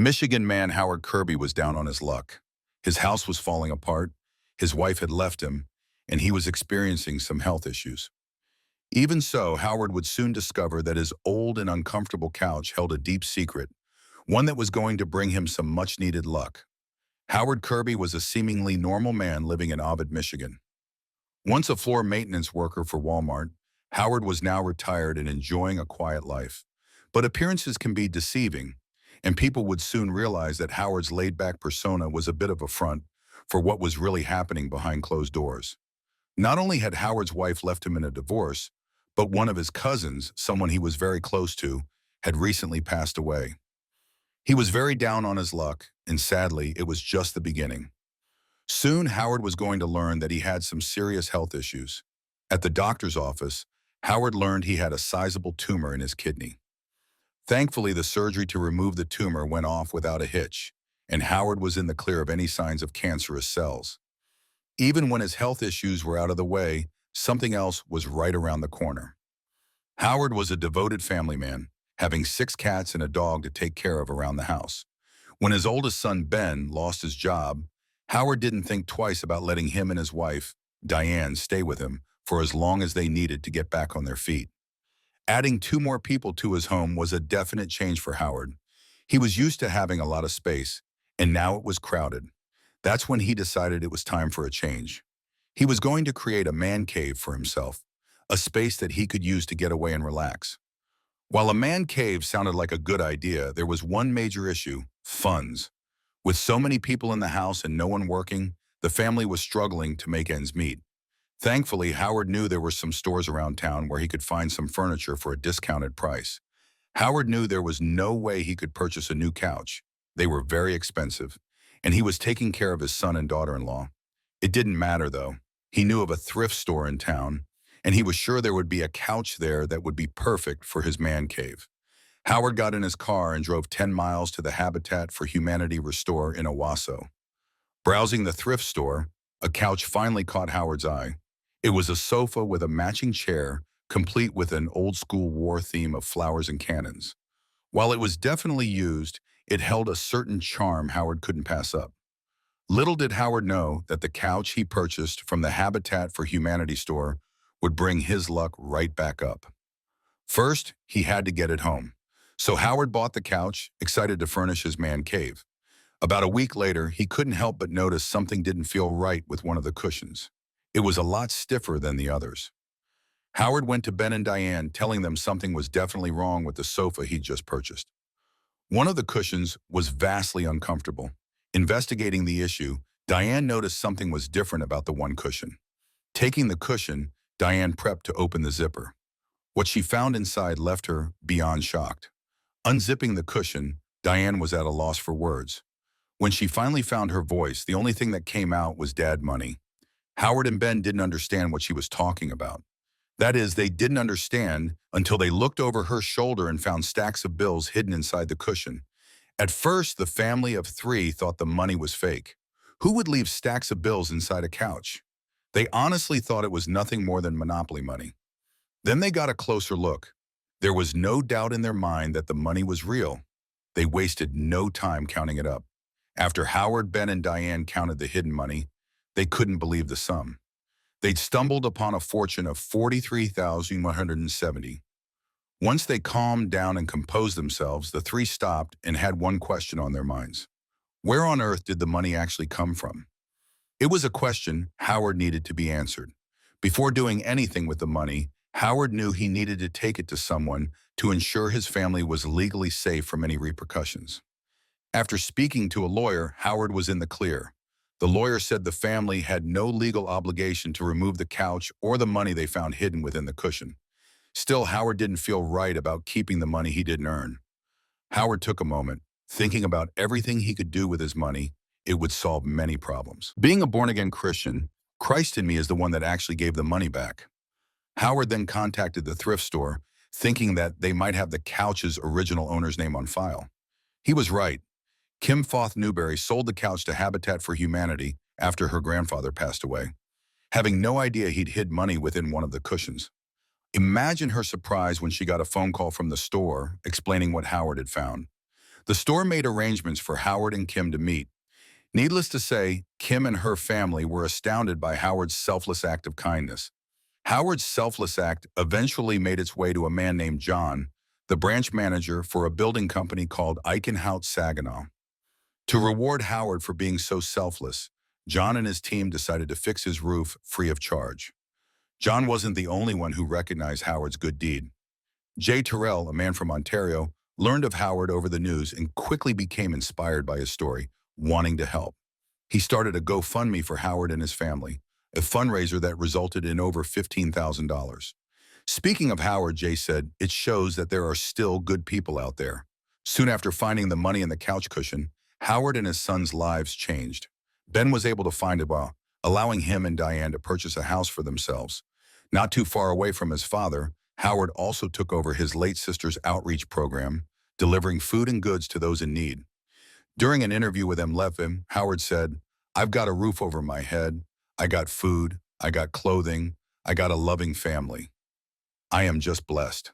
Michigan man Howard Kirby was down on his luck. His house was falling apart, his wife had left him, and he was experiencing some health issues. Even so, Howard would soon discover that his old and uncomfortable couch held a deep secret, one that was going to bring him some much-needed luck. Howard Kirby was a seemingly normal man living in Ovid, Michigan. Once a floor maintenance worker for Walmart, Howard was now retired and enjoying a quiet life. But appearances can be deceiving, and people would soon realize that Howard's laid-back persona was a bit of a front for what was really happening behind closed doors. Not only had Howard's wife left him in a divorce, but one of his cousins, someone he was very close to, had recently passed away. He was very down on his luck, and sadly, it was just the beginning. Soon, Howard was going to learn that he had some serious health issues. At the doctor's office, Howard learned he had a sizable tumor in his kidney. Thankfully, the surgery to remove the tumor went off without a hitch, and Howard was in the clear of any signs of cancerous cells. Even when his health issues were out of the way, something else was right around the corner. Howard was a devoted family man, having 6 cats and a dog to take care of around the house. When his oldest son, Ben, lost his job, Howard didn't think twice about letting him and his wife, Diane, stay with him for as long as they needed to get back on their feet. Adding 2 more people to his home was a definite change for Howard. He was used to having a lot of space, and now it was crowded. That's when he decided it was time for a change. He was going to create a man cave for himself, a space that he could use to get away and relax. While a man cave sounded like a good idea, there was one major issue: funds. With so many people in the house and no one working, the family was struggling to make ends meet. Thankfully, Howard knew there were some stores around town where he could find some furniture for a discounted price. Howard knew there was no way he could purchase a new couch. They were very expensive, and he was taking care of his son and daughter-in-law. It didn't matter, though. He knew of a thrift store in town, and he was sure there would be a couch there that would be perfect for his man cave. Howard got in his car and drove 10 miles to the Habitat for Humanity restore in Owasso. Browsing the thrift store, a couch finally caught Howard's eye. It was a sofa with a matching chair, complete with an old-school war theme of flowers and cannons. While it was definitely used, it held a certain charm Howard couldn't pass up. Little did Howard know that the couch he purchased from the Habitat for Humanity store would bring his luck right back up. First, he had to get it home. So Howard bought the couch, excited to furnish his man cave. About a week later, he couldn't help but notice something didn't feel right with one of the cushions. It was a lot stiffer than the others. Howard went to Ben and Diane, telling them something was definitely wrong with the sofa he'd just purchased. One of the cushions was vastly uncomfortable. Investigating the issue, Diane noticed something was different about the one cushion. Taking the cushion, Diane prepped to open the zipper. What she found inside left her beyond shocked. Unzipping the cushion, Diane was at a loss for words. When she finally found her voice, the only thing that came out was dad money. Howard and Ben didn't understand what she was talking about. That is, they didn't understand until they looked over her shoulder and found stacks of bills hidden inside the cushion. At first, the family of 3 thought the money was fake. Who would leave stacks of bills inside a couch? They honestly thought it was nothing more than Monopoly money. Then they got a closer look. There was no doubt in their mind that the money was real. They wasted no time counting it up. After Howard, Ben, and Diane counted the hidden money, they couldn't believe the sum. They'd stumbled upon a fortune of $43,170. Once they calmed down and composed themselves, the 3 stopped and had one question on their minds. Where on earth did the money actually come from? It was a question Howard needed to be answered. Before doing anything with the money, Howard knew he needed to take it to someone to ensure his family was legally safe from any repercussions. After speaking to a lawyer, Howard was in the clear. The lawyer said the family had no legal obligation to remove the couch or the money they found hidden within the cushion. Still, Howard didn't feel right about keeping the money he didn't earn. Howard took a moment, thinking about everything he could do with his money. It would solve many problems. Being a born-again Christian, Christ in me is the one that actually gave the money back. Howard then contacted the thrift store, thinking that they might have the couch's original owner's name on file. He was right. Kim Foth Newberry sold the couch to Habitat for Humanity after her grandfather passed away, having no idea he'd hid money within one of the cushions. Imagine her surprise when she got a phone call from the store explaining what Howard had found. The store made arrangements for Howard and Kim to meet. Needless to say, Kim and her family were astounded by Howard's selfless act of kindness. Howard's selfless act eventually made its way to a man named John, the branch manager for a building company called Eichenhout Saginaw. To reward Howard for being so selfless, John and his team decided to fix his roof free of charge. John wasn't the only one who recognized Howard's good deed. Jay Terrell, a man from Ontario, learned of Howard over the news and quickly became inspired by his story, wanting to help. He started a GoFundMe for Howard and his family, a fundraiser that resulted in over $15,000. Speaking of Howard, Jay said, "It shows that there are still good people out there." Soon after finding the money in the couch cushion, Howard and his son's lives changed. Ben was able to find a bar, allowing him and Diane to purchase a house for themselves. Not too far away from his father, Howard also took over his late sister's outreach program, delivering food and goods to those in need. During an interview with Leffler, Howard said, "I've got a roof over my head, I got food, I got clothing, I got a loving family. I am just blessed."